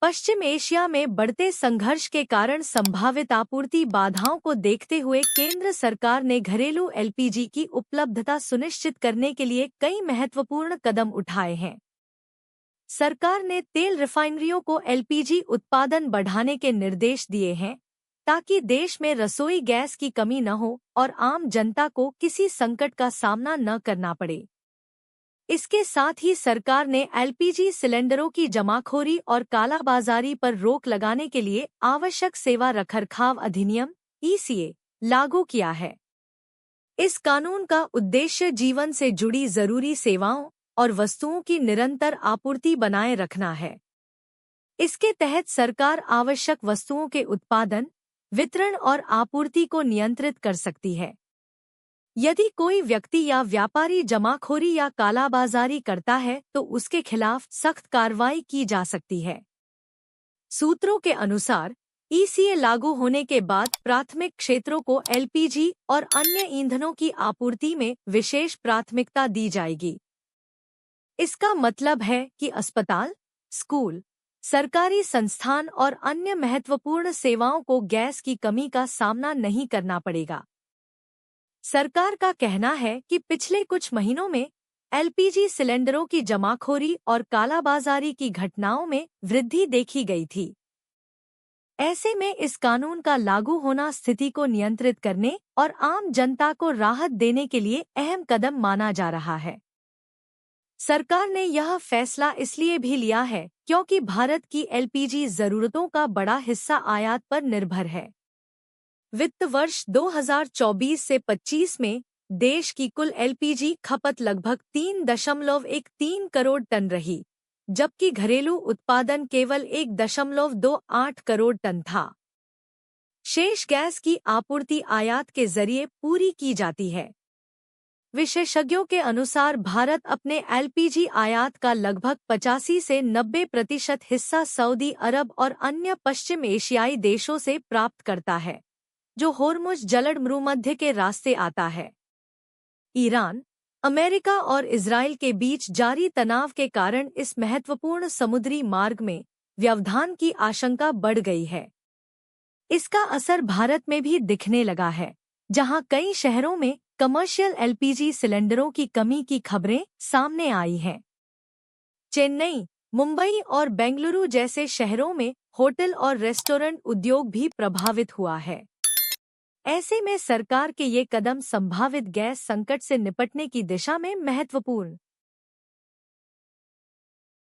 पश्चिम Asia में बढ़ते संघर्ष के कारण संभावित आपूर्ति बाधाओं को देखते हुए केंद्र सरकार ने घरेलू एलपीजी की उपलब्धता सुनिश्चित करने के लिए कई महत्वपूर्ण कदम उठाए हैं। सरकार ने तेल रिफाइनरियों को एलपीजी उत्पादन बढ़ाने के निर्देश दिए हैं ताकि देश में रसोई गैस की कमी न हो और आम जनता को किसी संकट का सामना न करना पड़े। इसके साथ ही सरकार ने एलपीजी सिलेंडरों की जमाखोरी और कालाबाजारी पर रोक लगाने के लिए आवश्यक सेवा रखरखाव अधिनियम (ईसीए) लागू किया है। इस कानून का उद्देश्य जीवन से जुड़ी जरूरी सेवाओं और वस्तुओं की निरंतर आपूर्ति बनाए रखना है। इसके तहत सरकार आवश्यक वस्तुओं के उत्पादन, वितरण और आपूर्ति को नियंत्रित कर सकती है। यदि कोई व्यक्ति या व्यापारी जमाखोरी या कालाबाजारी करता है तो उसके खिलाफ सख्त कार्रवाई की जा सकती है। सूत्रों के अनुसार ईसीए लागू होने के बाद प्राथमिक क्षेत्रों को एलपीजी और अन्य ईंधनों की आपूर्ति में विशेष प्राथमिकता दी जाएगी। इसका मतलब है कि अस्पताल, स्कूल, सरकारी संस्थान और अन्य महत्वपूर्ण सेवाओं को गैस की कमी का सामना नहीं करना पड़ेगा। सरकार का कहना है कि पिछले कुछ महीनों में एलपीजी सिलेंडरों की जमाखोरी और कालाबाजारी की घटनाओं में वृद्धि देखी गई थी। ऐसे में इस कानून का लागू होना स्थिति को नियंत्रित करने और आम जनता को राहत देने के लिए अहम कदम माना जा रहा है। सरकार ने यह फैसला इसलिए भी लिया है क्योंकि भारत की एलपीजी जरूरतों का बड़ा हिस्सा आयात पर निर्भर है। वित्त वर्ष 2024 से 25 में देश की कुल एलपीजी खपत लगभग 3.13 करोड़ टन रही, जबकि घरेलू उत्पादन केवल 1.28 करोड़ टन था। शेष गैस की आपूर्ति आयात के जरिए पूरी की जाती है। विशेषज्ञों के अनुसार भारत अपने एलपीजी आयात का लगभग 85 से 90% हिस्सा सऊदी अरब और अन्य पश्चिम एशियाई देशों से प्राप्त करता है, जो होर्मुज जलसंधि के रास्ते आता है। ईरान, अमेरिका और इजराइल के बीच जारी तनाव के कारण इस महत्वपूर्ण समुद्री मार्ग में व्यवधान की आशंका बढ़ गई है। इसका असर भारत में भी दिखने लगा है, जहां कई शहरों में कमर्शियल एलपीजी सिलेंडरों की कमी की खबरें सामने आई हैं। चेन्नई, मुंबई और बेंगलुरु जैसे शहरों में होटल और रेस्टोरेंट उद्योग भी प्रभावित हुआ है। ऐसे में सरकार के ये कदम संभावित गैस संकट से निपटने की दिशा में महत्वपूर्ण